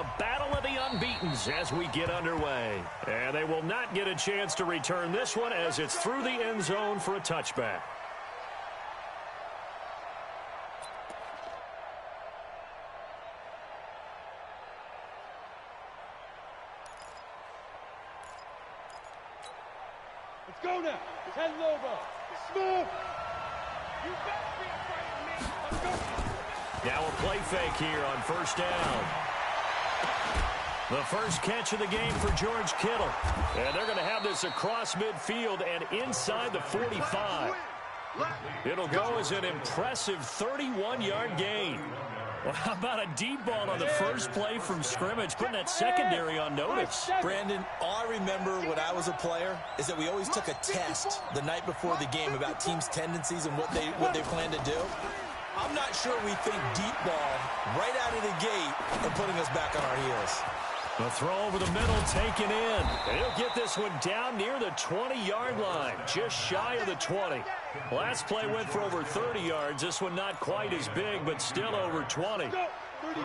The battle of the unbeatens as we get underway. And they will not get a chance to return this one as it's through the end zone for a touchback. Let's go now. 10 Lobo. Smooth. You better be afraid of me. Let's go. Now a play fake here on first down. The first catch of the game for George Kittle. And they're going to have this across midfield and inside the 45. It'll go as an impressive 31-yard gain. Well, how about a deep ball on the first play from scrimmage, putting that secondary on notice? Brandon, all I remember when I was a player is that we always took a test the night before the game about teams' tendencies and what they plan to do. I'm not sure we think deep ball right out of the gate and putting us back on our heels. The throw over the middle taken in. And he'll get this one down near the 20-yard line, just shy of the 20. Last play went for over 30 yards. This one not quite as big, but still over 20. 30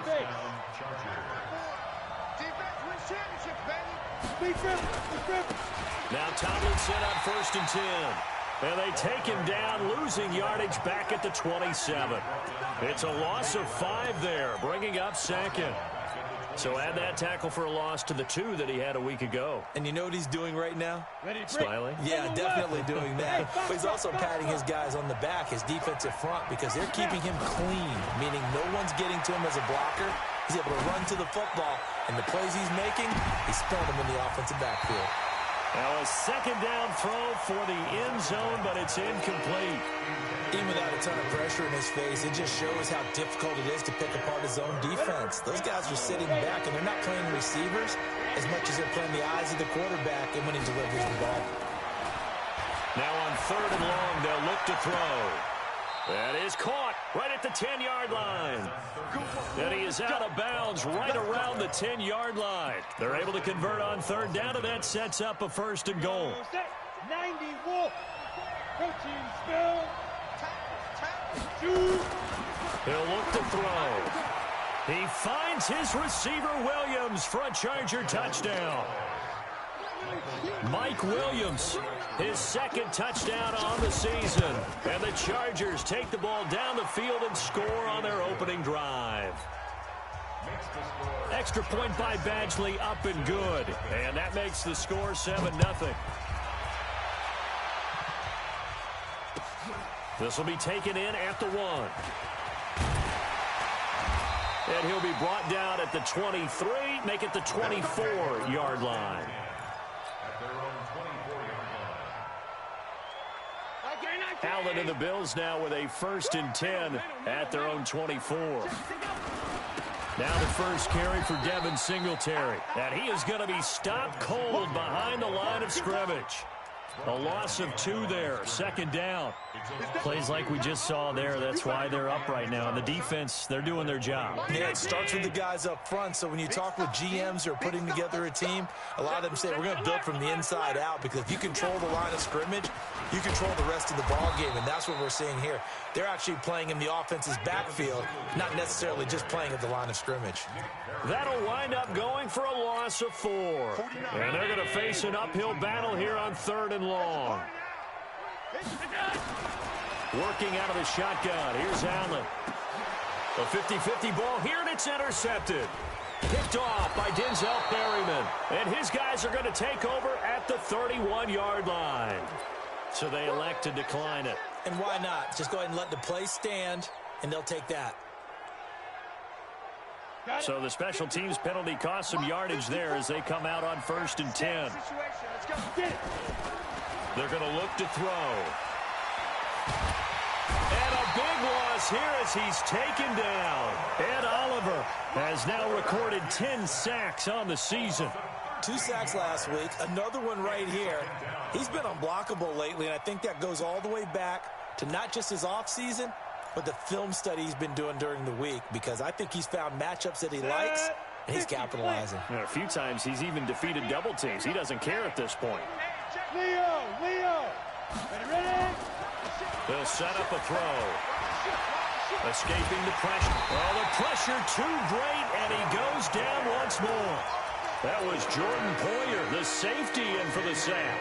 base. Now Tomlinson on 1st and 10. And they take him down, losing yardage back at the 27. It's a loss of 5 there, bringing up 2nd. So add that tackle for a loss to the 2 that he had a week ago. And you know what he's doing right now? Smiling? Yeah, definitely doing that. But he's also patting his guys on the back, his defensive front, because they're keeping him clean, meaning no one's getting to him as a blocker. He's able to run to the football, and the plays he's making, he's throwing them in the offensive backfield. Now a second down throw for the end zone, but it's incomplete. Even without a ton of pressure in his face, it just shows how difficult it is to pick apart his own defense. Those guys are sitting back, and they're not playing receivers as much as they're playing the eyes of the quarterback and when he delivers the ball. Now on 3rd and long, they'll look to throw. That is caught right at the 10-yard line. And he is out of bounds right around the 10-yard line. They're able to convert on 3rd down, and that sets up a 1st and goal. 91. Protein spill. He'll look to throw. He finds his receiver Williams for a Charger touchdown. Mike Williams, his 2nd touchdown on the season. And the Chargers take the ball down the field and score on their opening drive. Extra point by Badgley, up and good. And that makes the score 7-0. This will be taken in at the 1. And he'll be brought down at the 23, make it the 24-yard line. Allen and the Bills now with a 1st and 10 at their own 24. Now the first carry for Devin Singletary. And he is going to be stopped cold behind the line of scrimmage. A loss of 2 there, 2nd down. Plays like we just saw there, that's why they're up right now. And the defense, they're doing their job. Yeah, it starts with the guys up front. So when you talk with GMs who are putting together a team, a lot of them say we're going to build from the inside out, because if you control the line of scrimmage, you control the rest of the ball game, and that's what we're seeing here. They're actually playing in the offense's backfield, not necessarily just playing at the line of scrimmage. That'll wind up going for a loss of 4. And they're going to face an uphill battle here on 3rd and long. Working out of the shotgun. Here's Allen. A 50-50 ball here, and it's intercepted. Picked off by Denzel Perryman. And his guys are going to take over at the 31-yard line. So they elect to decline it. And why not? Just go ahead and let the play stand, and they'll take that. So the special teams penalty cost some yardage there as they come out on 1st and 10. They're going to look to throw. And a big loss here as he's taken down. Ed Oliver has now recorded 10 sacks on the season. 2 sacks last week, another one right here. He's been unblockable lately, and I think that goes all the way back to not just his offseason, but the film study he's been doing during the week, because I think he's found matchups that he likes, and he's capitalizing. And a few times he's even defeated double teams. He doesn't care at this point. Leo. Ready? They'll set up a throw. Escaping the pressure. Oh, the pressure too great, and he goes down once more. That was Jordan Poyer, the safety, in for the sack.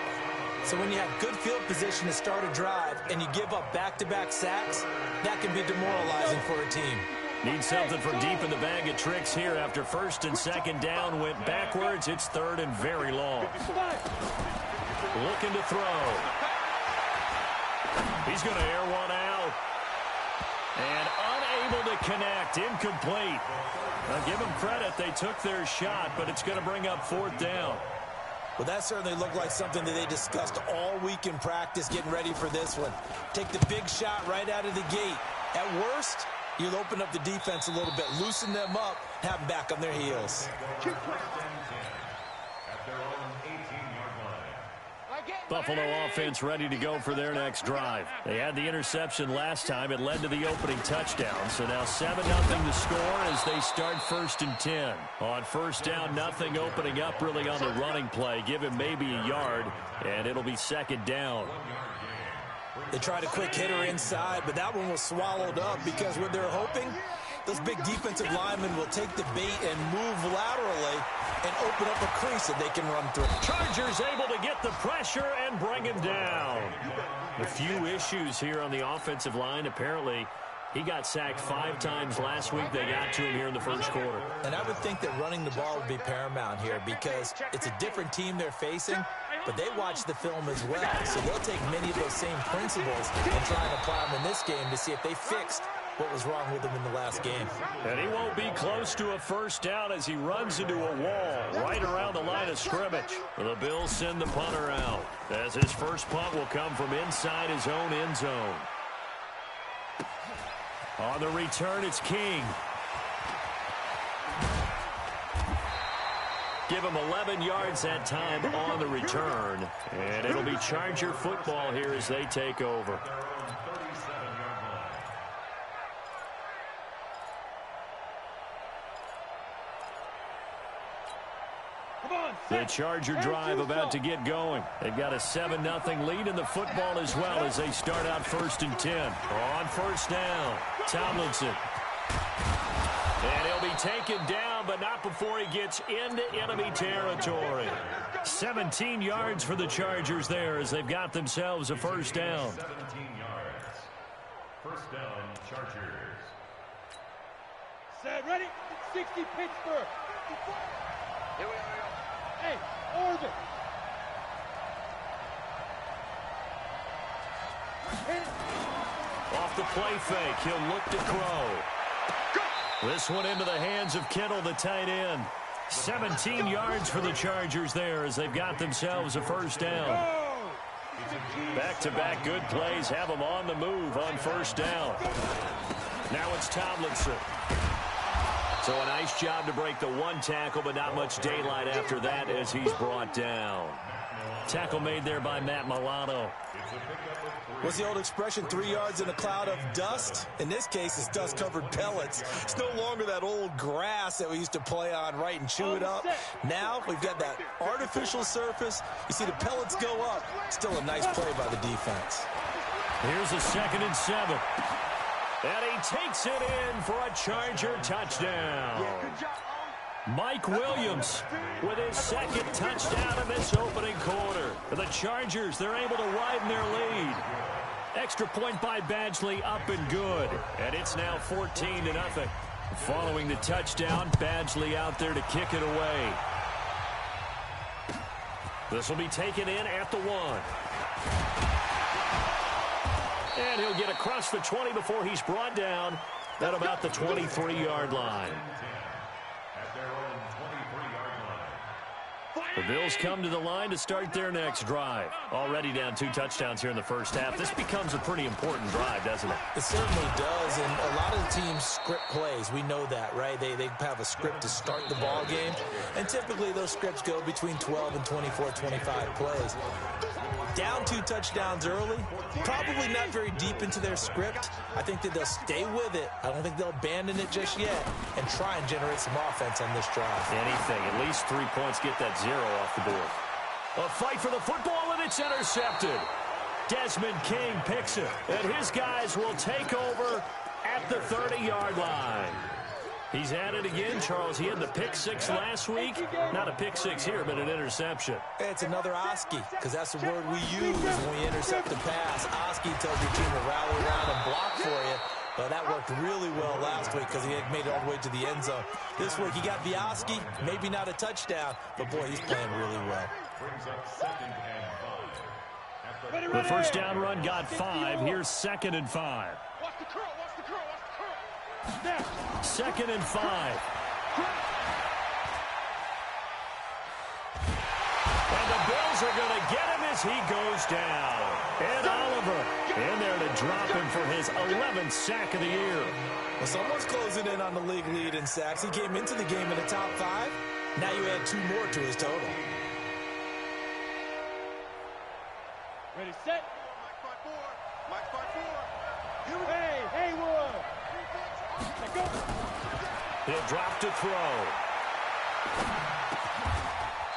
So when you have good field position to start a drive and you give up back-to-back sacks, that can be demoralizing for a team. Need something from deep in the bag of tricks here after first and second down went backwards. It's third and very long. Looking to throw. He's going to air one out. And unable to connect. Incomplete. Now give them credit. They took their shot, but it's going to bring up fourth down. Well, that certainly looked like something that they discussed all week in practice getting ready for this one. Take the big shot right out of the gate. At worst, you'll open up the defense a little bit, loosen them up, have them back on their heels. Buffalo offense ready to go for their next drive. They had the interception last time. It led to the opening touchdown. So now 7-0 to score as they start first and 10. On first down, nothing opening up really on the running play. Give him maybe a yard, and it'll be second down. They tried a quick hitter inside, but that one was swallowed up because what they're hoping, those big defensive linemen will take the bait and move laterally and open up a crease that they can run through. Chargers able to get the pressure and bring him down. A few issues here on the offensive line. Apparently, he got sacked 5 times last week. They got to him here in the first quarter. And I would think that running the ball would be paramount here because it's a different team they're facing, but they watch the film as well. So they'll take many of those same principles and try and apply them in this game to see if they fixed what was wrong with him in the last game. And he won't be close to a first down as he runs into a wall right around the line of scrimmage. The Bills send the punter out as his first punt will come from inside his own end zone. On the return, it's King. Give him 11 yards that time on the return. And it'll be Charger football here as they take over. The Charger drive about to get going. They've got a 7-0 lead in the football as well as they start out first and 10. On first down, Tomlinson. And he'll be taken down, but not before he gets into enemy territory. 17 yards for the Chargers there as they've got themselves a first down. 17 yards. First down, Chargers. Set, ready? 60 Pittsburgh. Here we are. Hey, Orbit. Off the play fake, he'll look to Crow. This one into the hands of Kittle, the tight end. 17 yards for the Chargers there as they've got themselves a first down. Back-to-back good plays have them on the move on first down. Now it's Tomlinson. So a nice job to break the one tackle, but not much daylight after that as he's brought down. Tackle made there by Matt Milano. What's the old expression, 3 yards in a cloud of dust? In this case, it's dust-covered pellets. It's no longer that old grass that we used to play on, right, and chew it up. Now we've got that artificial surface. You see the pellets go up. Still a nice play by the defense. Here's a 2nd and 7. And he takes it in for a Charger touchdown. Mike Williams with his 2nd touchdown in this opening quarter. For the Chargers, they're able to widen their lead. Extra point by Badgley up and good. And it's now 14-0. Following the touchdown, Badgley out there to kick it away. This will be taken in at the 1. And he'll get across the 20 before he's brought down at about the 23-yard line. The Bills come to the line to start their next drive. Already down 2 touchdowns here in the first half. This becomes a pretty important drive, doesn't it? It certainly does, and a lot of the teams script plays. We know that, right? They have a script to start the ball game, and typically those scripts go between 12 and 24, 25 plays. Down 2 touchdowns early, probably not very deep into their script. I think that they'll stay with it. I don't think they'll abandon it just yet and try and generate some offense on this drive. Anything, at least 3 points, get that 0 off the board. A fight for the football, and it's intercepted. Desmond King picks it, and his guys will take over at the 30-yard line. He's at it again, Charles. He had the pick six last week. Not a pick six here, but an interception. It's another Oski, because that's the word we use when we intercept the pass. Oski tells your team to rally around and block for you. Well, that worked really well last week because he had made it all the way to the end zone. This week he got the Oski, maybe not a touchdown, but boy, he's playing really well. The first down run got 5. Here's 2nd and 5. Watch the curl, watch the curl, watch the curl. 2nd and 5. And the Bills are going to get him as he goes down. Ed Oliver in there to drop him for his 11th sack of the year. Well, someone's closing in on the league lead in sacks. He came into the game in the top 5. Now you add 2 more to his total. Ready, set. Mike 5-4. Here we go. Hey, Haywood. Let go. He'll drop to throw.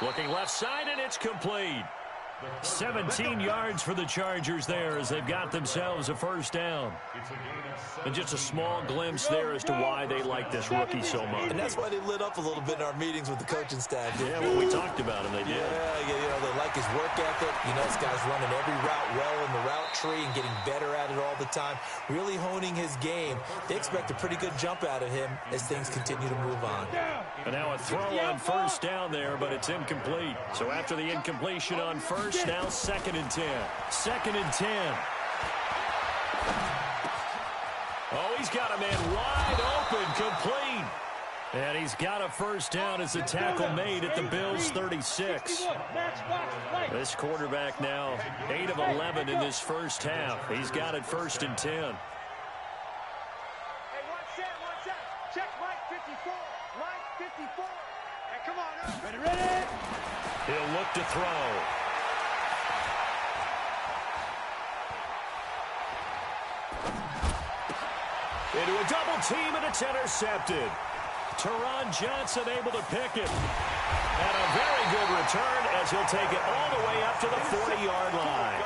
Looking left side, and it's complete. 17 yards for the Chargers there as they've got themselves a first down. And just a small glimpse there as to why they like this rookie so much. And that's why they lit up a little bit in our meetings with the coaching staff. Yeah, well, we talked about him. They did. Yeah, they like his work ethic. You know, this guy's running every route well in the route tree and getting better at it all the time, really honing his game. They expect a pretty good jump out of him as things continue to move on. And now a throw on first down there, but it's incomplete. So after the incompletion on first, now 2nd and 10. 2nd and 10. Oh, he's got a man wide open, complete. And he's got a first down as the tackle made at the Bills' 36. This quarterback now 8 of 11 in this first half. He's got it 1st and 10. Hey, one set. Check Mike 54. Mike 54. Hey, come on up. Ready. He'll look to throw. Into a double team, and it's intercepted. Teron Johnson able to pick it. And a very good return as he'll take it all the way up to the 40-yard line.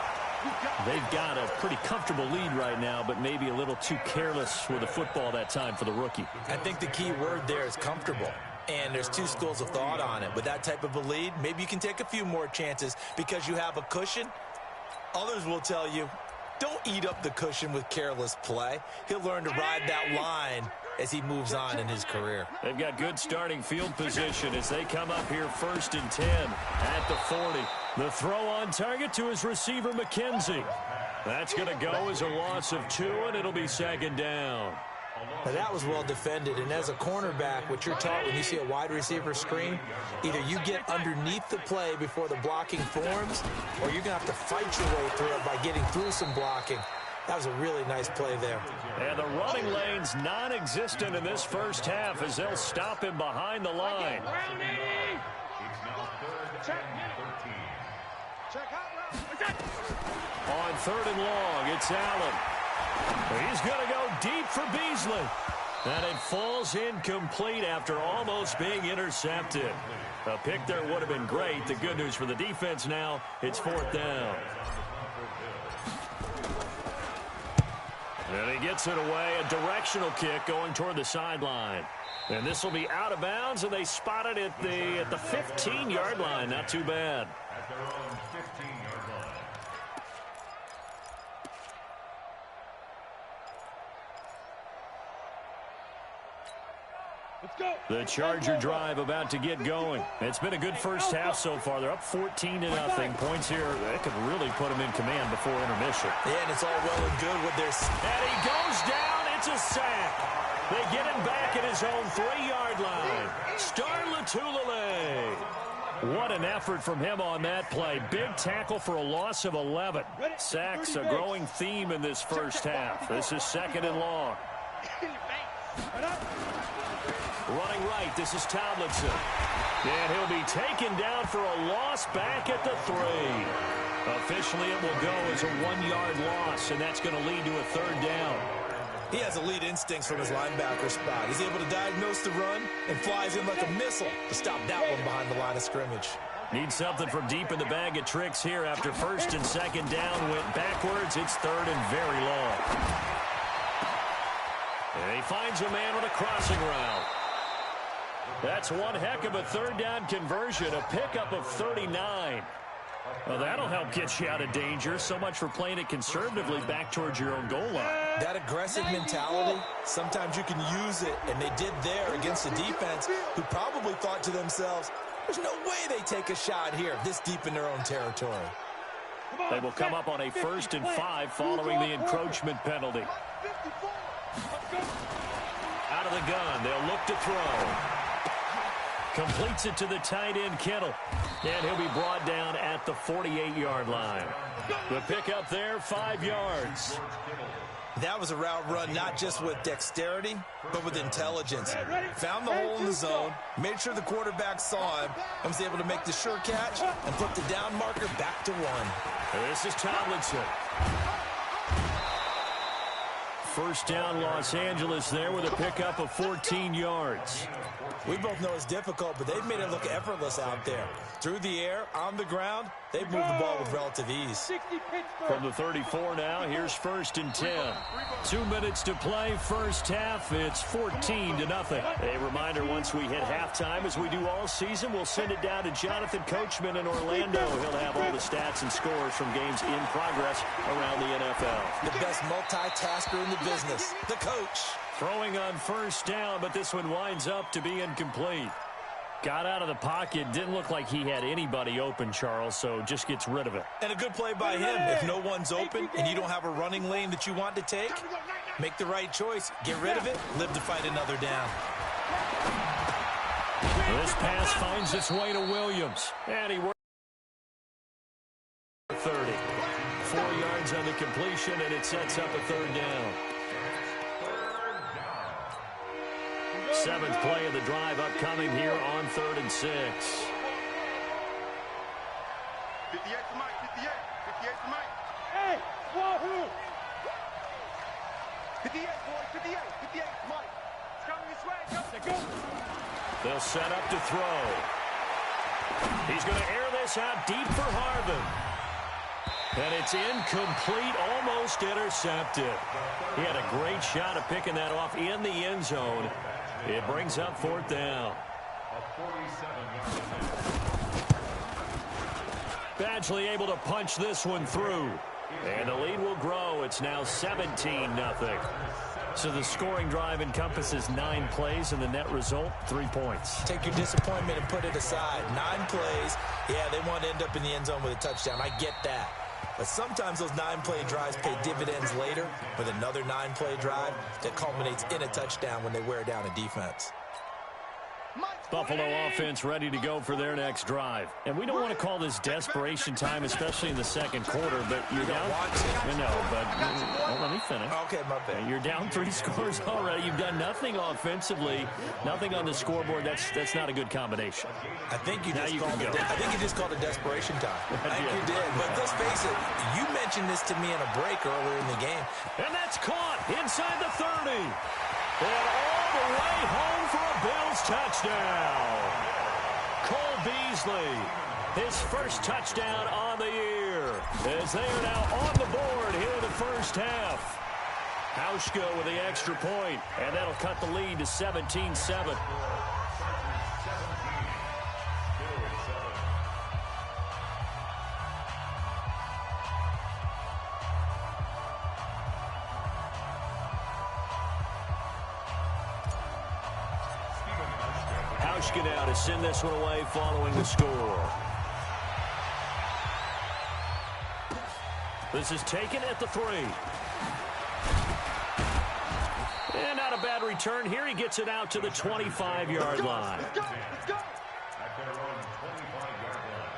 They've got a pretty comfortable lead right now, but maybe a little too careless with the football that time for the rookie. I think the key word there is comfortable. And there's 2 schools of thought on it. With that type of a lead, maybe you can take a few more chances because you have a cushion. Others will tell you, don't eat up the cushion with careless play. He'll learn to ride that line as he moves on in his career. They've got good starting field position as they come up here 1st and 10 at the 40. The throw on target to his receiver, McKenzie. That's going to go as a loss of 2, and it'll be 2nd down. Now that was well defended, and as a cornerback, what you're taught when you see a wide receiver screen, either you get underneath the play before the blocking forms, or you're going to have to fight your way through it by getting through some blocking. That was a really nice play there. And the running lane's non-existent in this first half as they'll stop him behind the line. On 3rd and long, it's Allen. He's going to go deep for Beasley. And it falls incomplete after almost being intercepted. A pick there would have been great. The good news for the defense now, it's 4th down. And he gets it away, a directional kick going toward the sideline. And this will be out of bounds, and they spot it at the 15-yard line. Not too bad. At their own 15-yard line. Let's go. The Charger drive about to get going. It's been a good first half so far. They're up 14-0. Points here, that could really put them in command before intermission. Yeah, and it's all well and good with their... And he goes down. It's a sack. They get him back at his own 3-yard line. Star Latulele. What an effort from him on that play. Big tackle for a loss of 11. Sacks, a growing theme in this first half. This is 2nd and long. Running right, this is Tomlinson. And he'll be taken down for a loss back at the 3. Officially, it will go as a 1-yard loss, and that's going to lead to a 3rd down. He has elite instincts from his linebacker spot. He's able to diagnose the run and flies in like a missile to stop that one behind the line of scrimmage. Need something from deep in the bag of tricks here after 1st and 2nd down. Went backwards. It's 3rd and very long. And he finds a man with a crossing route. That's one heck of a third down conversion, a pickup of 39. Well, that'll help get you out of danger. So much for playing it conservatively back towards your own goal line. That aggressive mentality, sometimes you can use it, and they did there against a defense who probably thought to themselves, there's no way they take a shot here this deep in their own territory. They will come up on a 1st and 5 following the encroachment penalty. Out of the gun, they'll look to throw. Completes it to the tight end, Kittle. And he'll be brought down at the 48-yard line. The pickup there, 5 yards. That was a route run not just with dexterity, but with intelligence. Found the hole in the zone, made sure the quarterback saw him, and was able to make the sure catch and put the down marker back to 1. This is Tomlinson. First down, Los Angeles there with a pickup of 14 yards. We both know it's difficult, but they've made it look effortless out there. Through the air, on the ground, they've moved the ball with relative ease. From the 34 now, here's 1st and 10. 2 minutes to play, first half. It's 14-0. A reminder, once we hit halftime, as we do all season, we'll send it down to Jonathan Coachman in Orlando. He'll have all the stats and scores from games in progress around the NFL. The best multitasker in the business, the coach. Throwing on first down, but this one winds up to be incomplete. Got out of the pocket. Didn't look like he had anybody open, Charles, so just gets rid of it. And a good play by him. If no one's open and you don't have a running lane that you want to take, make the right choice. Get rid of it. Live to fight another down. This pass finds its way to Williams. And he works 30. 4 yards on the completion, and it sets up a third down. 7th play of the drive upcoming here on 3rd and 6. 58 to Mike, 58 to Mike. Hey, wahoo! 58, boy, 58 to Mike. It's coming this way, go. They'll set up to throw. He's going to air this out deep for Harvin. And it's incomplete, almost intercepted. He had a great shot at picking that off in the end zone. It brings up 4th down. Badgley able to punch this one through. And the lead will grow. It's now 17-0. So the scoring drive encompasses 9 plays, and the net result, 3 points. Take your disappointment and put it aside. 9 plays. Yeah, they want to end up in the end zone with a touchdown. I get that. But sometimes those 9-play drives pay dividends later with another 9-play drive that culminates in a touchdown when they wear down a defense. Buffalo offense ready to go for their next drive. And we don't want to call this desperation time, especially in the second quarter, but you're down. Let me finish. Okay, my bad. You're down 3 scores already. You've done nothing offensively, nothing on the scoreboard. That's not a good combination. I think you just called it desperation time. I think you did. But let's face it, you mentioned this to me in a break earlier in the game. And that's caught inside the 30. And all the way home for a Bills touchdown. Cole Beasley, his first touchdown on the year, as they are now on the board here in the first half. Hauschka with the extra point, and that'll cut the lead to 17-7. Now to send this one away following the score. This is taken at the 3. And not a bad return here. He gets it out to the 25-yard line. Let's go. At their own 25-yard line.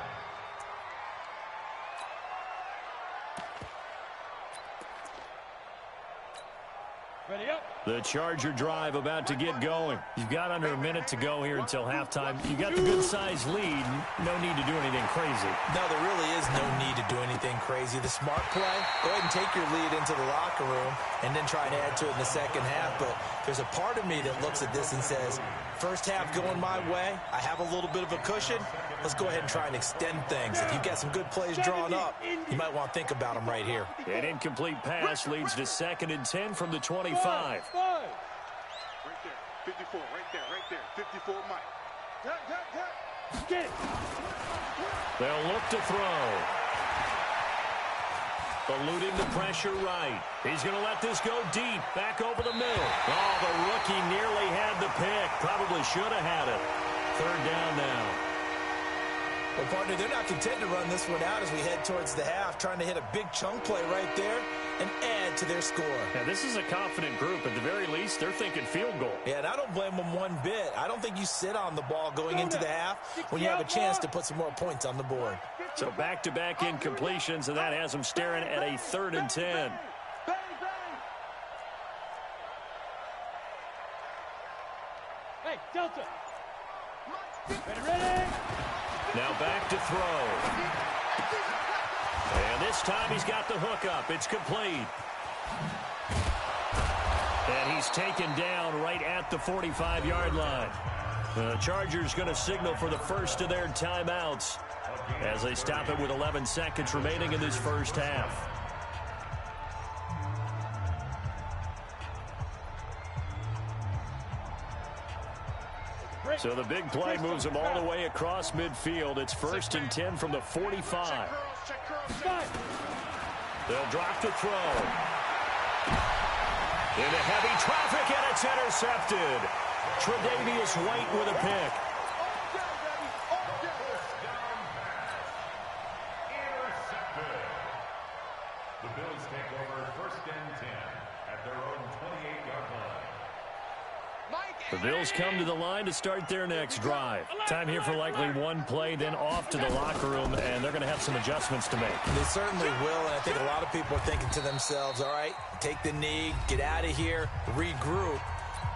Ready up. The Charger drive about to get going. You've got under a minute to go here until halftime. You got the good-sized lead. No need to do anything crazy. No, there really is no need to do anything crazy. The smart play, go ahead and take your lead into the locker room and then try and add to it in the second half. But there's a part of me that looks at this and says, first half going my way, I have a little bit of a cushion. Let's go ahead and try and extend things. If you've got some good plays drawn up, you might want to think about them right here. An incomplete pass leads to 2nd and 10 from the 25. 54, right there. 54, Mike. Get it. They'll look to throw. Eluding the pressure right. He's going to let this go deep. Back over the middle. Oh, the rookie nearly had the pick. Probably should have had it. Third down now. Well, partner, they're not content to run this one out as we head towards the half, trying to hit a big chunk play right there and add to their score. Now, this is a confident group. At the very least, they're thinking field goal. Yeah, and I don't blame them one bit. I don't think you sit on the ball going into the half when you have a chance to put some more points on the board. So back-to-back incompletions, and that has them staring at a 3rd and 10. Hey, Delta. Ready. Now back to throw. And this time he's got the hook up. It's complete. And he's taken down right at the 45-yard line. The Chargers going to signal for the first of their timeouts as they stop it with 11 seconds remaining in this first half. So the big play moves them all the way across midfield. It's 1st and 10 from the 45. They'll drop to throw. Into heavy traffic, and it's intercepted. Tre'Davious White with a pick. Intercepted. The Bills take over 1st and 10 at their own 28-yard line. The Bills come to the line to start their next drive. Time here for likely one play, then off to the locker room, and they're going to have some adjustments to make. They certainly will, and I think a lot of people are thinking to themselves, all right, take the knee, get out of here, regroup.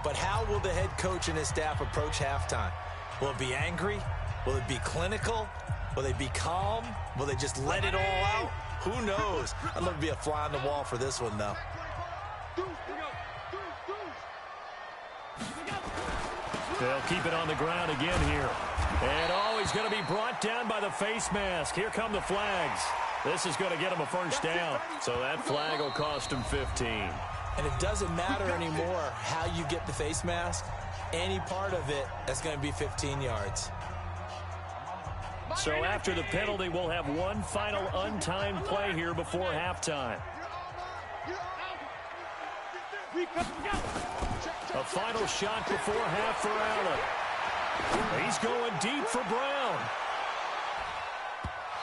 But how will the head coach and his staff approach halftime? Will it be angry? Will it be clinical? Will they be calm? Will they just let it all out? Who knows? I'd love to be a fly on the wall for this one, though. They'll keep it on the ground again here. And, oh, he's going to be brought down by the face mask. Here come the flags. This is going to get him a first down. So that flag will cost him 15. And it doesn't matter anymore how you get the face mask. Any part of it, that's going to be 15 yards. So after the penalty, we'll have one final untimed play here before halftime. A final shot before half for Allen. He's going deep for Brown.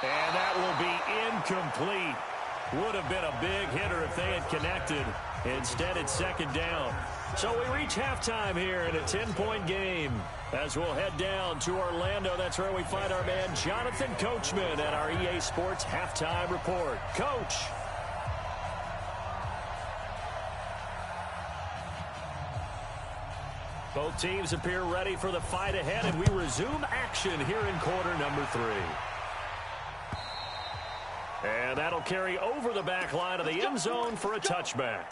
And that will be incomplete. Would have been a big hitter if they had connected. Instead, it's 2nd down. So we reach halftime here in a 10-point game. As we'll head down to Orlando, that's where we find our man Jonathan Coachman at our EA Sports Halftime Report. Coach. Both teams appear ready for the fight ahead, and we resume action here in quarter number 3. And that'll carry over the back line of the end zone for a touchback.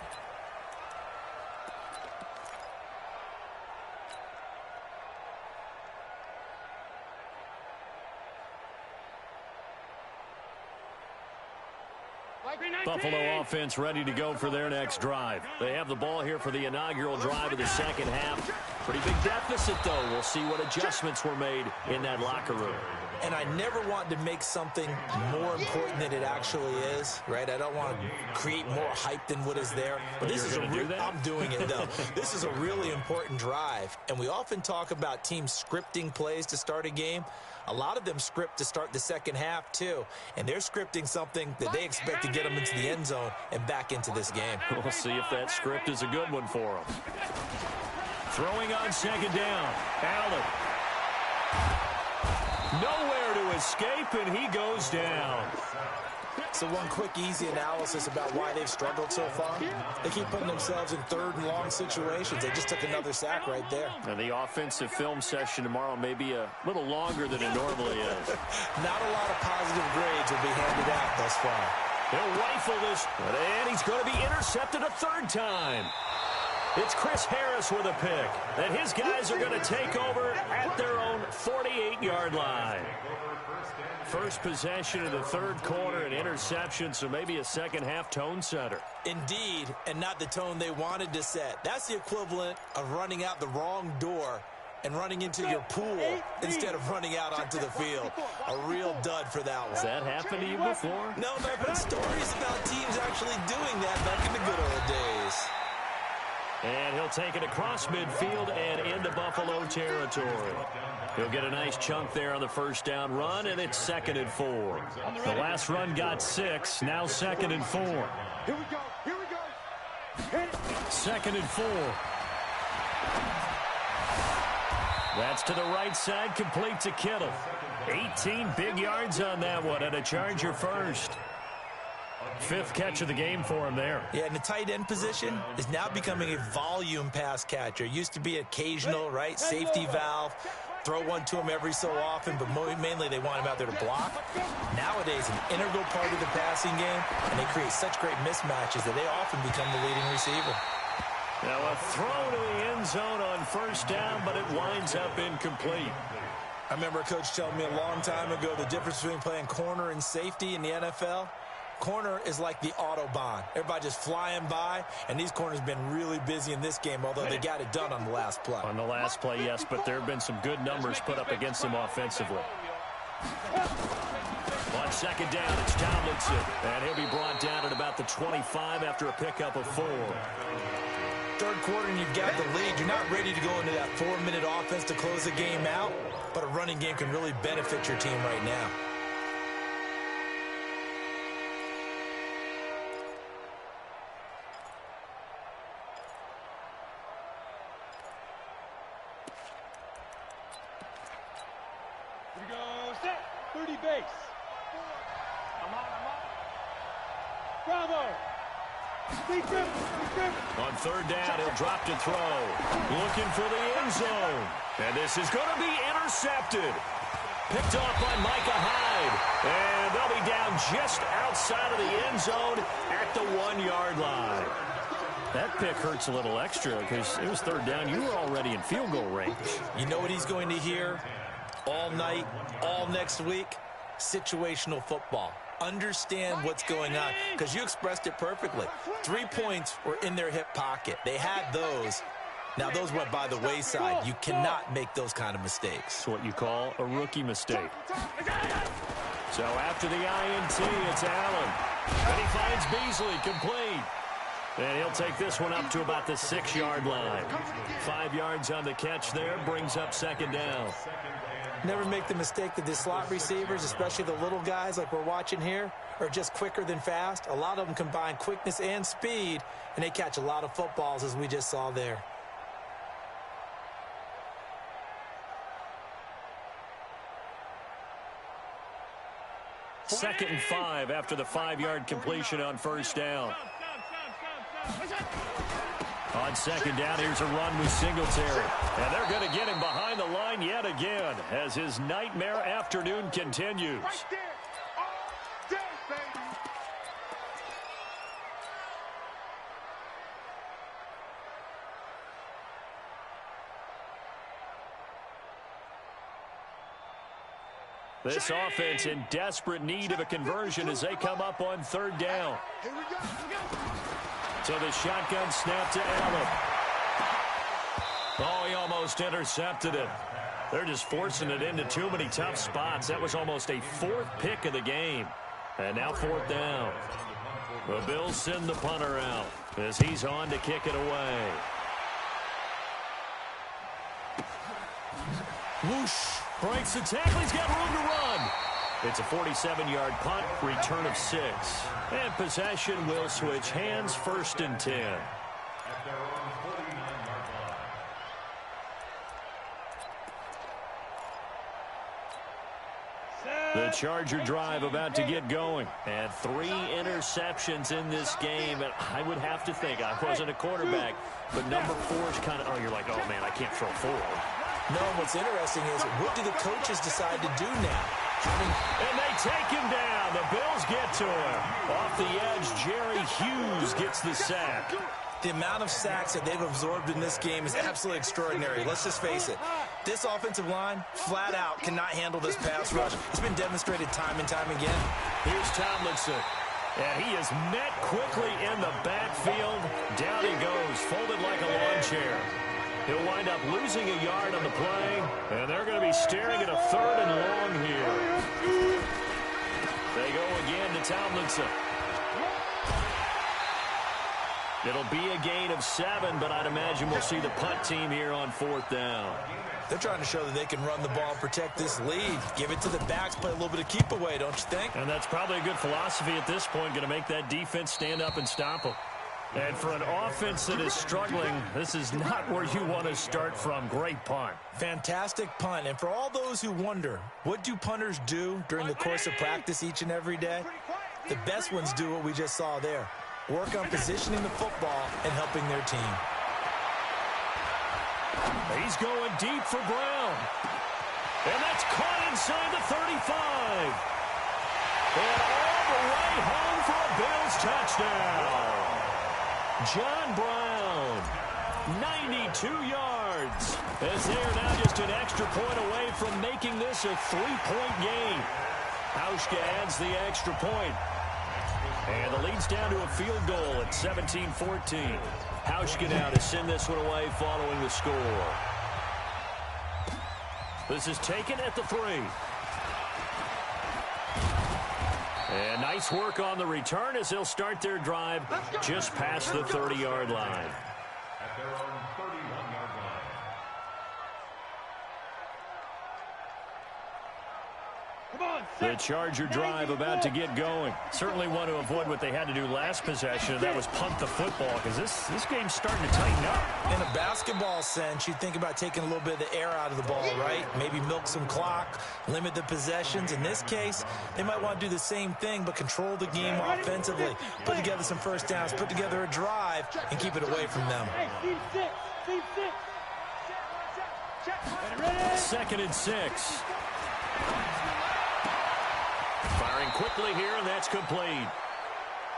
Buffalo offense ready to go for their next drive. They have the ball here for the inaugural drive of the second half. Pretty big deficit, though. We'll see what adjustments were made in that locker room. And I never want to make something more important than it actually is, right? I don't want to create more hype than what is there. But this is I'm doing it, though. This is a really important drive. And we often talk about teams scripting plays to start a game. A lot of them script to start the second half, too. And they're scripting something that they expect to get them into the end zone and back into this game. We'll see if that script is a good one for them. Throwing on 2nd down. Allen. Nowhere to escape, and he goes down. So one quick, easy analysis about why they've struggled so far. They keep putting themselves in 3rd and long situations. They just took another sack right there. And the offensive film session tomorrow may be a little longer than it normally is. Not a lot of positive grades will be handed out thus far. He'll rifle this, and he's going to be intercepted a 3rd time. It's Chris Harris with a pick. And his guys are going to take over at their own 48-yard line. first possession of the third quarter, an interception, so maybe a second-half tone setter. Indeed, and not the tone they wanted to set. That's the equivalent of running out the wrong door and running into your pool instead of running out onto the field. A real dud for that one. Has that happened to you before? No, but I've heard stories about teams actually doing that back in the good old days. And he'll take it across midfield and into Buffalo territory. He'll get a nice chunk there on the first down run, and it's 2nd and 4. The last run got 6, now 2nd and 4. Here we go. Here we go. Hit it. 2nd and 4. That's to the right side, complete to Kittle. 18 big yards on that one, and a Charger first. 5th catch of the game for him there. Yeah, and the tight end position is now becoming a volume pass catcher. Used to be occasional, right? Safety valve. Throw one to him every so often, but mainly they want him out there to block. Nowadays, an integral part of the passing game, and they create such great mismatches that they often become the leading receiver. Now a throw to the end zone on first down, but it winds up incomplete. I remember a coach telling me a long time ago the difference between playing corner and safety in the NFL. Corner is like the Autobahn. Everybody just flying by, and these corners have been really busy in this game, although they got it done on the last play. On the last play, yes, but there have been some good numbers put up against them offensively. On second down, it's Tomlinson, and he'll be brought down at about the 25 after a pickup of 4. Third quarter, and you've got the lead. You're not ready to go into that 4-minute offense to close the game out, but a running game can really benefit your team right now. Here we go. Set. 30 base. I'm on. Bravo. On third down, he'll drop to throw. Looking for the end zone. And this is going to be intercepted. Picked off by Micah Hyde. And they'll be down just outside of the end zone at the 1-yard line. That pick hurts a little extra because it was third down. You were already in field goal range. You know what he's going to hear all night, all next week? Situational football. Understand what's going on, because you expressed it perfectly. 3 points were in their hip pocket. They had those. Now, those went by the wayside. You cannot make those kind of mistakes. It's what you call a rookie mistake. So after the INT, it's Allen. And he finds Beasley complete. And he'll take this one up to about the 6-yard line. 5 yards on the catch there, brings up second down. Never make the mistake that the slot receivers, especially the little guys like we're watching here, are just quicker than fast. A lot of them combine quickness and speed, and they catch a lot of footballs, as we just saw there. Second and 5 after the 5-yard completion on first down. On second down, here's a run with Singletary. And they're going to get him behind the line yet again as his nightmare afternoon continues. Right there. All day, baby. This offense in desperate need of a conversion as they come up on third down. Here we go. So the shotgun snap to Allen. Oh, he almost intercepted it. They're just forcing it into too many tough spots. That was almost a 4th pick of the game. And now 4th down. The Bills send the punter out as he's on to kick it away. Whoosh. Breaks the tackle. He's got room to run. It's a 47-yard punt, return of 6. And possession will switch hands, 1st and 10. At their own 49-yard line. The Charger drive about to get going. And 3 interceptions in this game. And I would have to think, I wasn't a quarterback, but number 4 is kind of, you're like, oh, man, I can't throw 4. No, what's interesting is, what do the coaches decide to do now? And they take him down. The Bills get to him. Off the edge, Jerry Hughes gets the sack. The amount of sacks that they've absorbed in this game is absolutely extraordinary. Let's just face it. This offensive line, flat out, cannot handle this pass rush. It's been demonstrated time and time again. Here's Tomlinson. And he is met quickly in the backfield. Down he goes, folded like a lawn chair. He'll wind up losing a yard on the play, and they're going to be staring at a 3rd and long here. They go again to Tomlinson. It'll be a gain of 7, but I'd imagine we'll see the punt team here on 4th down. They're trying to show that they can run the ball and protect this lead. Give it to the backs, play a little bit of keep away, don't you think? And that's probably a good philosophy at this point, going to make that defense stand up and stop them. And for an offense that is struggling, this is not where you want to start from. Great punt. Fantastic punt. And for all those who wonder, what do punters do during the course of practice each and every day? The best ones do what we just saw there. Work on positioning the football and helping their team. He's going deep for Brown. And that's caught inside the 35. And all the way home for a Bills touchdown. John Brown, 92 yards. As they are now just an extra point away from making this a 3-point game. Hauschka adds the extra point. And the lead's down to a field goal at 17-14. Hauschka now to send this one away following the score. This is taken at the 3. And nice work on the return as they'll start their drive just past the 30-yard line. At their own 31-yard line. The Charger drive about to get going. Certainly want to avoid what they had to do last possession, and that was punt the football, because this game's starting to tighten up. In a basketball sense, you think about taking a little bit of the air out of the ball, right? Maybe milk some clock, limit the possessions. In this case, they might want to do the same thing, but control the game offensively. Put together some first downs, put together a drive, and keep it away from them. Second and 6. Firing quickly here, and that's complete.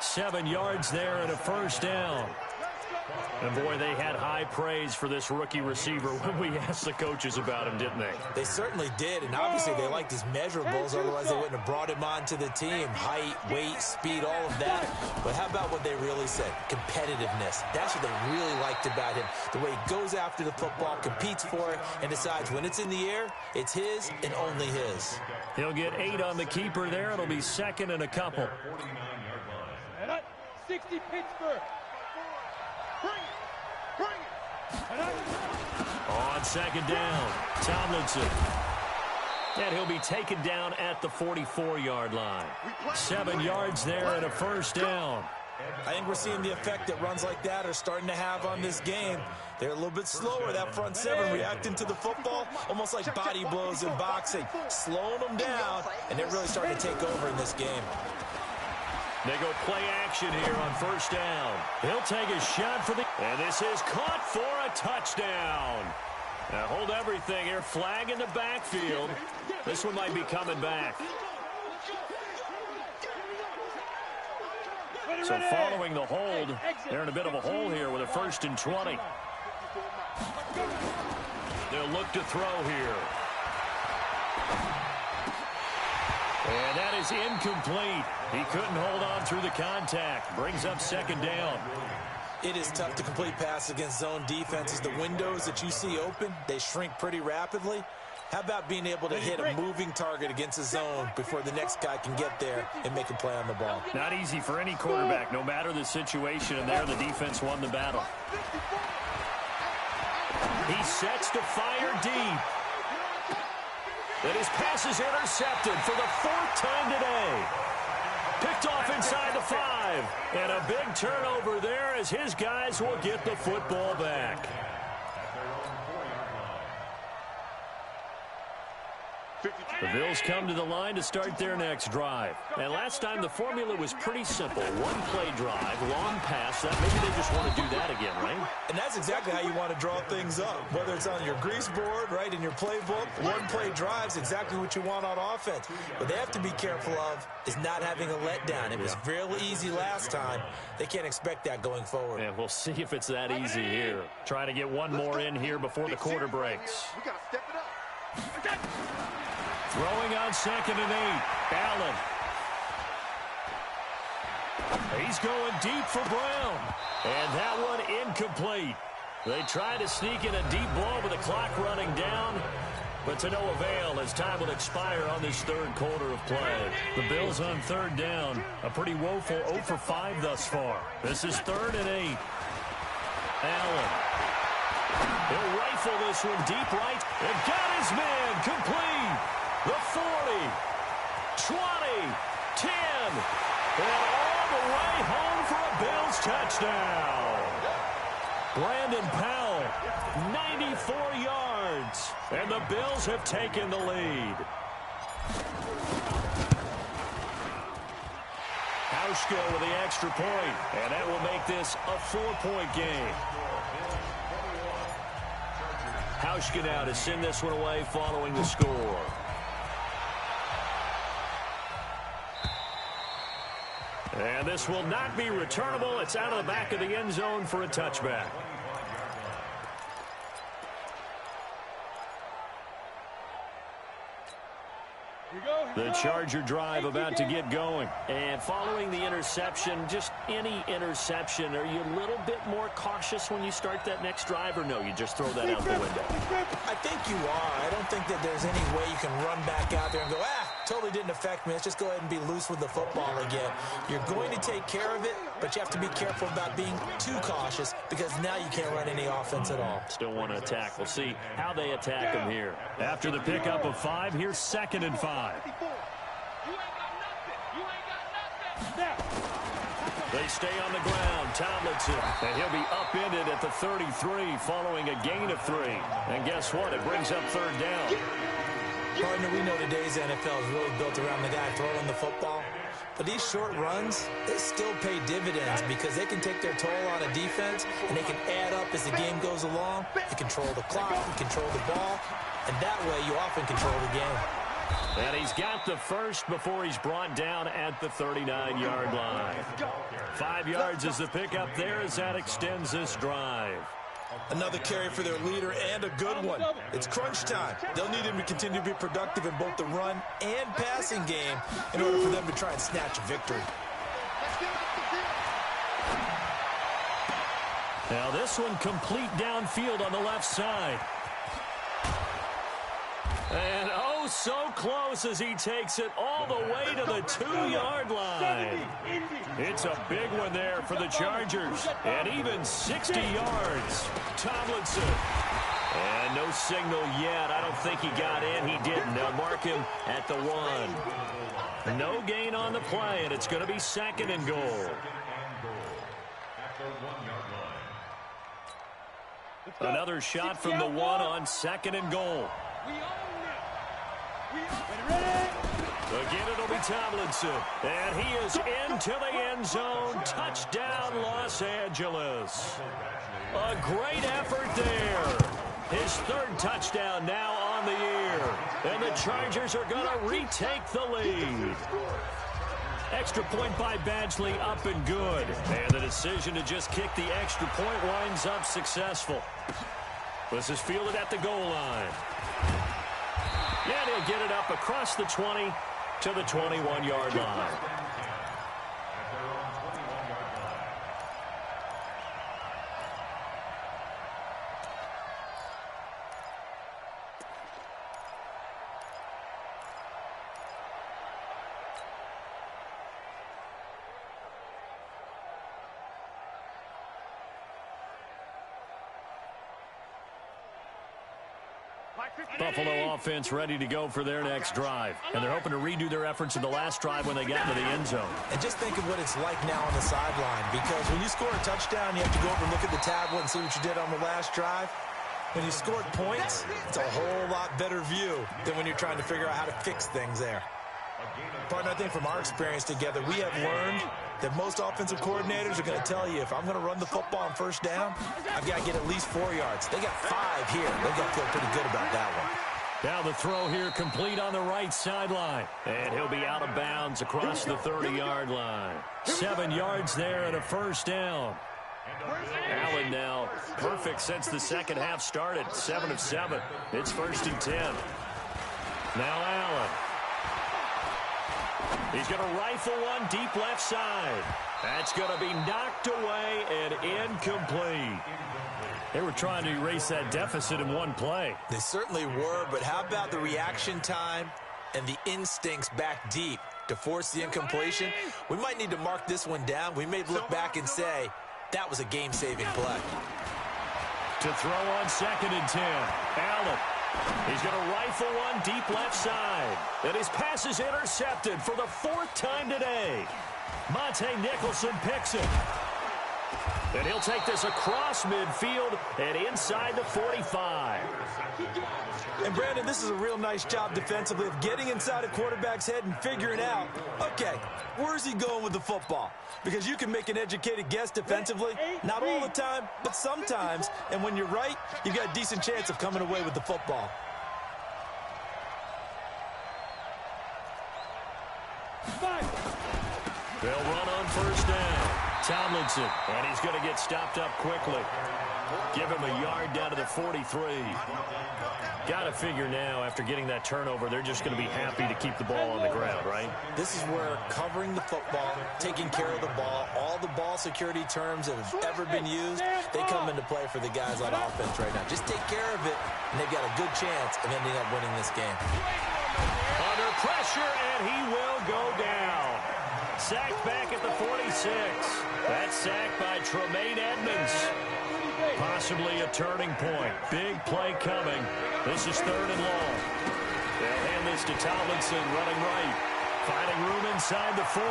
7 yards there and a first down. And, boy, they had high praise for this rookie receiver when we asked the coaches about him, didn't they? They certainly did, and obviously they liked his measurables, otherwise they wouldn't have brought him onto the team. Height, weight, speed, all of that. But how about what they really said? Competitiveness. That's what they really liked about him. The way he goes after the football, competes for it, and decides when it's in the air, it's his and only his. He'll get 8 on the keeper there. It'll be second and a couple. 60 Pittsburgh. On second down, Tomlinson. And he'll be taken down at the 44-yard line. 7 yards there and a first down. I think we're seeing the effect that runs like that are starting to have on this game. They're a little bit slower, that front 7, reacting to the football, almost like body blows in boxing, slowing them down, and they're really starting to take over in this game. They go play action here on first down. He'll take a shot for the... And this is caught for a touchdown. Now hold everything here. Flag in the backfield. This one might be coming back. So following the hold, they're in a bit of a hole here with a 1st and 20. They'll look to throw here. And that is incomplete. He couldn't hold on through the contact. Brings up second down. It is tough to complete passes against zone defenses. The windows that you see open, they shrink pretty rapidly. How about being able to hit a moving target against a zone before the next guy can get there and make a play on the ball? Not easy for any quarterback, no matter the situation, and there the defense won the battle. He sets to fire deep. And his pass is intercepted for the 4th time today. Picked off inside the 5. And a big turnover there as his guys will get the football back. The Bills come to the line to start their next drive. And last time the formula was pretty simple. One play drive, long pass. Maybe they just want to do that again, right? And that's exactly how you want to draw things up. Whether it's on your grease board, right, in your playbook, one play drive's exactly what you want on offense. What they have to be careful of is not having a letdown. It was really easy last time. They can't expect that going forward. And we'll see if it's that easy here. Trying to get one more in here before the quarter breaks. We got to step it up. Throwing on 2nd and 8. Allen. He's going deep for Brown. And that one incomplete. They try to sneak in a deep ball with the clock running down, but to no avail as time will expire on this third quarter of play. The Bills on 3rd down. A pretty woeful 0 for 5 thus far. This is 3rd and 8. Allen. He'll rifle this one deep right. And got his man complete. The 40, 20, 10, and all the way home for a Bills touchdown. Brandon Powell, 94 yards, and the Bills have taken the lead. Hauschka with the extra point, and that will make this a 4-point game. Hauschka now to send this one away following the score. And this will not be returnable. It's out of the back of the end zone for a touchback. The Charger drive about to get going. And following the interception, just any interception, are you a little bit more cautious when you start that next drive, or no, you just throw that out the window? I think you are. I don't think that there's any way you can run back out there and go, totally didn't affect me. Let's just go ahead and be loose with the football again. You're going to take care of it, but you have to be careful about being too cautious because now you can't run any offense at all. Still want to attack. We'll see how they attack him here. After the pickup of 5, here's 2nd and 5. They stay on the ground. Tomlinson, and he'll be upended at the 33 following a gain of 3. And guess what? It brings up 3rd down. Partner, we know today's NFL is really built around the guy throwing the football. But these short runs, they still pay dividends because they can take their toll on a defense and they can add up as the game goes along. You control the clock, you control the ball, and that way you often control the game. And he's got the first before he's brought down at the 39-yard line. 5 yards is the pickup there as that extends this drive. Another carry for their leader and a good one. It's crunch time. They'll need him to continue to be productive in both the run and passing game in order for them to try and snatch a victory. Now this one complete downfield on the left side. And oh, so close as he takes it all the way to the 2-yard line. It's a big one there for the Chargers. And even 60 yards. Tomlinson. And no signal yet. I don't think he got in. He didn't. They'll mark him at the 1. No gain on the play, and it's going to be 2nd and goal. Another shot from the 1 on 2nd and goal. Again, it'll be Tomlinson. And he is into the end zone. Touchdown, Los Angeles. A great effort there. His 3rd touchdown now on the year. And the Chargers are going to retake the lead. Extra point by Badgley up and good. And the decision to just kick the extra point winds up successful. This is fielded at the goal line. And he'll get it up across the 20 to the 21-yard line. Buffalo offense ready to go for their next drive. And they're hoping to redo their efforts in the last drive when they got into the end zone. And just think of what it's like now on the sideline, because when you score a touchdown, you have to go over and look at the tablet and see what you did on the last drive. When you scored points, it's a whole lot better view than when you're trying to figure out how to fix things there. Partner, I think from our experience together, we have learned that most offensive coordinators are going to tell you, if I'm going to run the football on first down, I've got to get at least 4 yards. They got 5 here. They've got to feel pretty good about that one. Now the throw here complete on the right sideline. And he'll be out of bounds across the 30-yard line. 7 yards there and a first down. Allen now perfect since the second half started. 7 of 7. It's 1st and 10. Now Allen. He's going to rifle one deep left side. That's going to be knocked away and incomplete. They were trying to erase that deficit in one play. They certainly were, but how about the reaction time and the instincts back deep to force the incompletion? We might need to mark this one down. We may look back and say, that was a game-saving play. To throw on 2nd and 10. Allen. He's going to rifle one deep left side. And his pass is intercepted for the 4th time today. Monte Nicholson picks it. And he'll take this across midfield and inside the 45. And, Brandon, this is a real nice job defensively of getting inside a quarterback's head and figuring out, okay, where's he going with the football? Because you can make an educated guess defensively, not all the time, but sometimes. And when you're right, you've got a decent chance of coming away with the football. They'll run on first down. Tomlinson, and he's going to get stopped up quickly. Give him a yard down to the 43. Got to figure now, after getting that turnover, they're just going to be happy to keep the ball on the ground, right? This is where covering the football, taking care of the ball, all the ball security terms that have ever been used, they come into play for the guys on offense right now. Just take care of it, and they've got a good chance of ending up winning this game. Under pressure, and he will go down. Sacked back at the 46. That's sacked by Tremaine Edmonds. Possibly a turning point. Big play coming. This is 3rd and long. They'll hand this to Tomlinson, running right. Finding room inside the 40.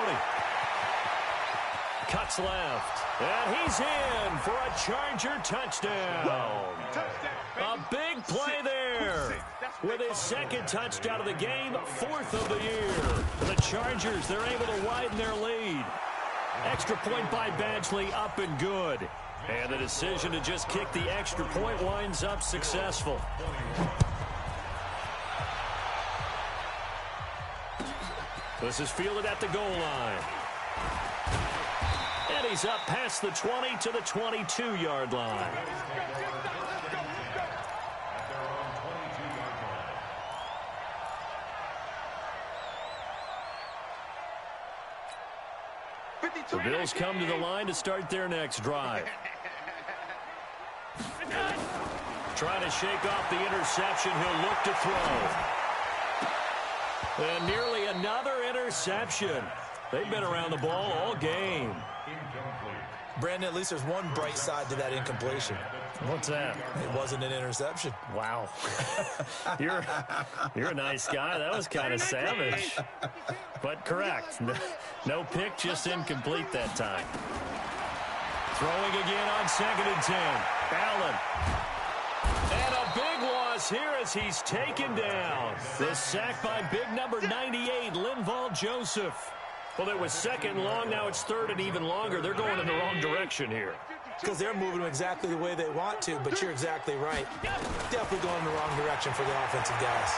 Cuts left. And he's in for a Charger touchdown. A big play there. With his 2nd touchdown of the game, 4th of the year. The Chargers, they're able to widen their lead. Extra point by Badgley, up and good. And the decision to just kick the extra point winds up successful. This is fielded at the goal line. And he's up past the 20 to the 22-yard line. The Bills come to the line to start their next drive. Trying to shake off the interception. He'll look to throw. And nearly another interception. They've been around the ball all game. Brandon, at least there's one bright side to that incompletion. What's that? It wasn't an interception. Wow. You're a nice guy. That was kind of savage. But correct. No pick, just incomplete that time. Throwing again on 2nd and 10. Allen. And a big loss here as he's taken down. The sack by big number 98, Linval Joseph. Well, it was 2nd long. Now it's 3rd and even longer. They're going in the wrong direction here. Because they're moving exactly the way they want to, but you're exactly right. Definitely going in the wrong direction for the offensive guys.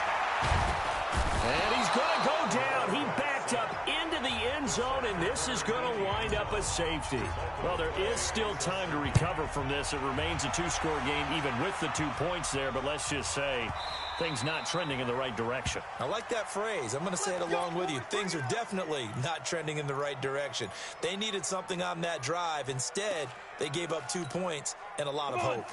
And he's going to go down. He backed up into the end zone, and this is going to wind up a safety. Well, there is still time to recover from this. It remains a 2-score game, even with the 2 points there, but let's just say things not trending in the right direction. I like that phrase. I'm going to say it along with you. Things are definitely not trending in the right direction. They needed something on that drive. Instead, they gave up 2 points and a lot of hope.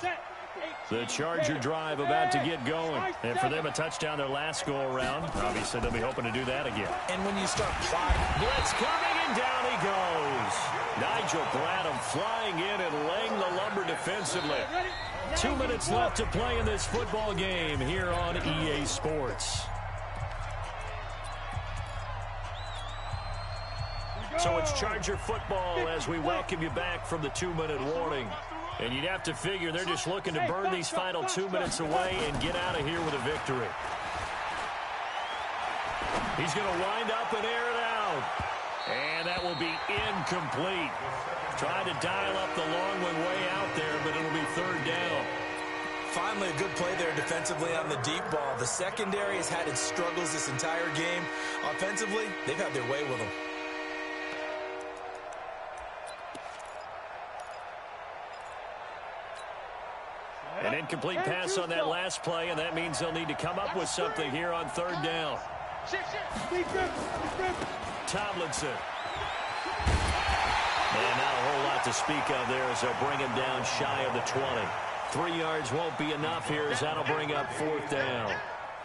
The Charger drive about to get going. And for them, a touchdown their last go-around. Obviously, they'll be hoping to do that again. And when you start plotting, blitz coming, and down he goes. Nigel Bradham flying in and laying the lumber defensively. 2 minutes left to play in this football game here on EA Sports. So it's Charger football as we welcome you back from the 2-minute warning. And you'd have to figure they're just looking to burn these final 2 minutes away and get out of here with a victory. He's going to wind up and air it out. And that will be incomplete. Trying to dial up the long one way out there, but it'll be third down. Finally, a good play there defensively on the deep ball. The secondary has had its struggles this entire game. Offensively, they've had their way with them. An incomplete pass on that last play, and that means they'll need to come up with something here on third down. Tomlinson. And not a whole lot to speak of there as they'll bring him down shy of the 20. 3 yards won't be enough here as that'll bring up fourth down.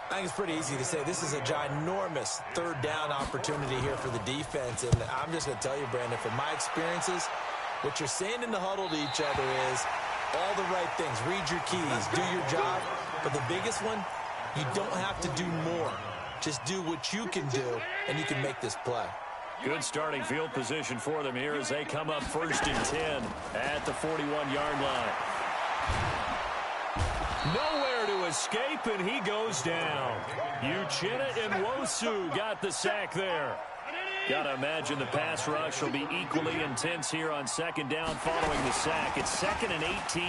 I think it's pretty easy to say this is a ginormous third down opportunity here for the defense. And I'm just going to tell you, Brandon, from my experiences, what you're saying in the huddle to each other is all the right things. Read your keys, do your job. But the biggest one, you don't have to do more. Just do what you can do, and you can make this play. Good starting field position for them here as they come up first and 10 at the 41-yard line. Nowhere to escape, and he goes down. Uchenna and Wosu got the sack there. Got to imagine the pass rush will be equally intense here on second down following the sack. It's 2nd and 18.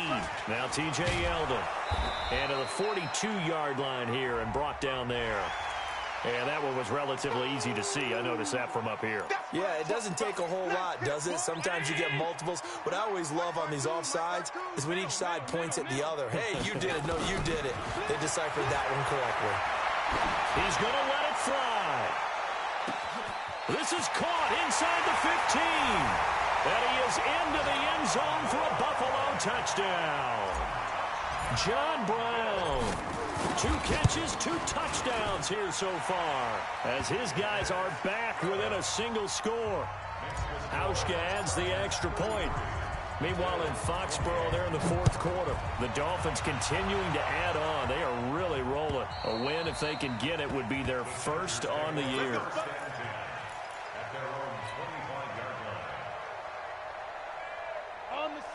Now T.J. Yeldon. And to the 42-yard line here and brought down there. And that one was relatively easy to see. I noticed that from up here. Yeah, it doesn't take a whole lot, does it? Sometimes you get multiples. What I always love on these offsides is when each side points at the other. Hey, you did it. No, you did it. They deciphered that one correctly. He's going to let it fly. This is caught inside the 15. And he is into the end zone for a Buffalo touchdown. John Brown. 2 catches, 2 touchdowns here so far, as his guys are back within a single score. Hauschka adds the extra point. Meanwhile, in Foxborough, they're in the fourth quarter. The Dolphins continuing to add on. They are really rolling. A win, if they can get it, would be their first on the year.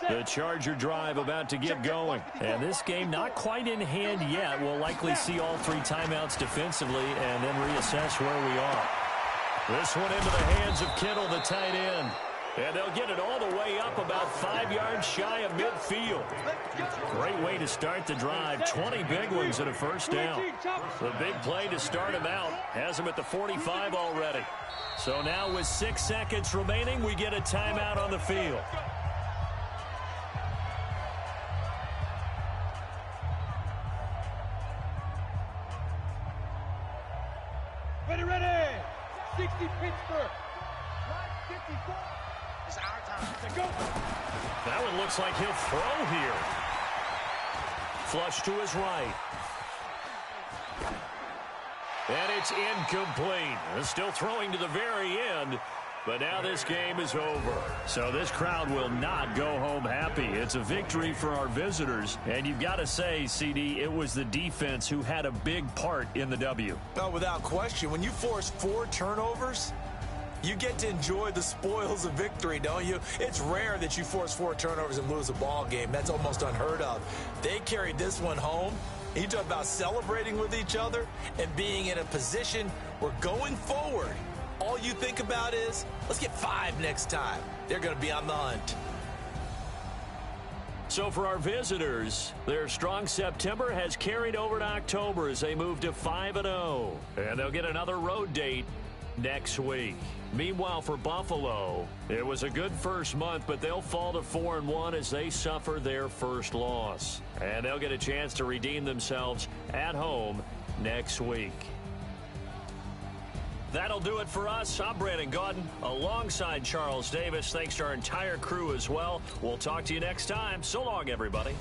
The Charger drive about to get going. And this game not quite in hand yet. We'll likely see all 3 timeouts defensively and then reassess where we are. This one into the hands of Kittle, the tight end. And they'll get it all the way up about 5 yards shy of midfield. Great way to start the drive. 20 big ones and a first down. The big play to start him out. Has him at the 45 already. So now with 6 seconds remaining, we get a timeout on the field. Ready. 60 Pittsburgh. 54. It's our time to go. That one looks like he'll throw here. Flush to his right. And it's incomplete. Still throwing to the very end. But now this game is over. So this crowd will not go home happy. It's a victory for our visitors. And you've got to say, CD, it was the defense who had a big part in the W. No, without question. When you force 4 turnovers, you get to enjoy the spoils of victory, don't you? It's rare that you force 4 turnovers and lose a ball game. That's almost unheard of. They carried this one home. You talk about celebrating with each other and being in a position where going forward, all you think about is, let's get 5 next time. They're going to be on the hunt. So for our visitors, their strong September has carried over to October as they move to 5-0. And they'll get another road date next week. Meanwhile, for Buffalo, it was a good first month, but they'll fall to 4-1 as they suffer their first loss. And they'll get a chance to redeem themselves at home next week. That'll do it for us. I'm Brandon Gaudin alongside Charles Davis. Thanks to our entire crew as well. We'll talk to you next time. So long, everybody.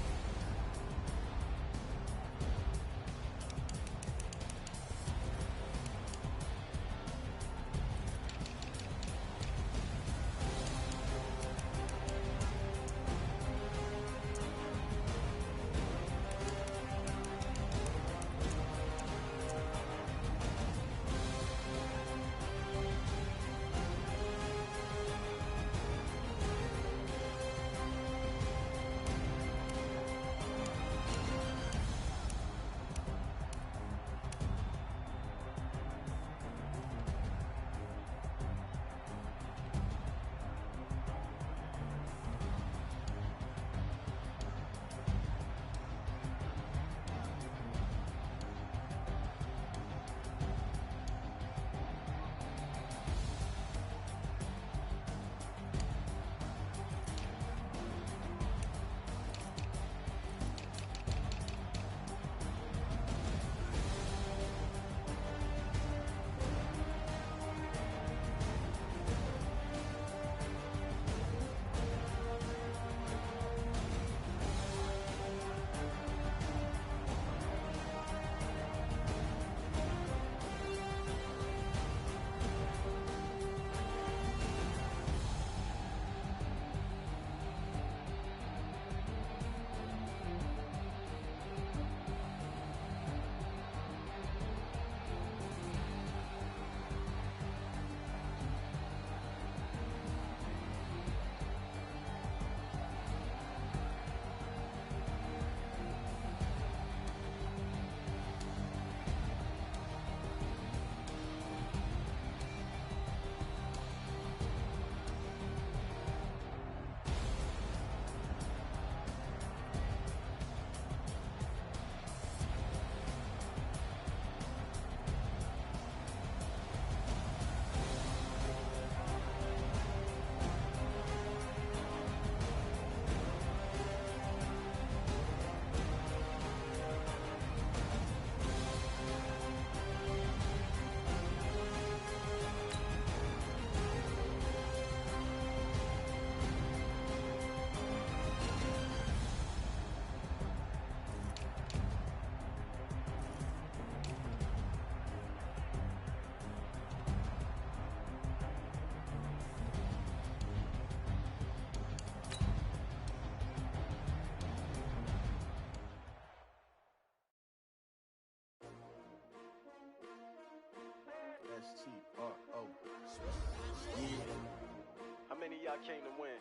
many of y'all came to win?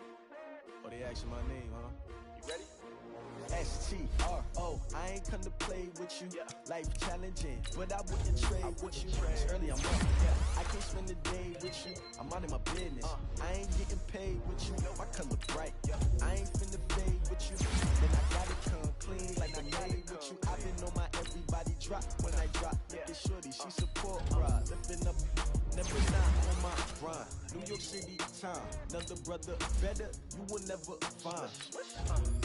Oh, they asking my name, huh? You ready? S-T-R-O, I ain't come to play with you. Life challenging, but I wouldn't trade with you. It's early, I'm up. I can't spend the day with you. I'm out of my business. I ain't getting paid with you. My color bright. I ain't finna fade with you. Then I gotta come clean like I made with you. I've been on my everybody drop when I drop. Look at shorty, she support ride. Lifting up, never not on my grind. New York City time, another brother better, you will never find.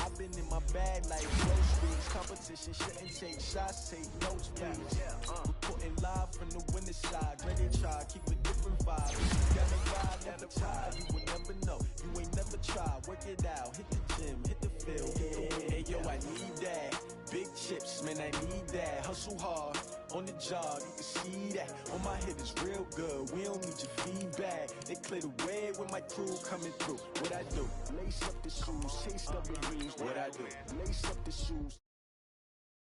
I've been in my bag like groceries. Competition shouldn't take shots, take notes, please. Reporting live from the winning side. Ready to try, keep a different vibe. You gotta ride, never tie. You will never know, you ain't never tried. Work it out, hit the gym, hit the field, hit the win. Hey yo, I need that. Big chips, man, I need that. Hustle hard, on the job, you can see that. On my head is real good, we don't need your feedback. They clear the way with my crew coming through. What I do? Lace up the shoes, chase W's. What I do? Lace up the shoes.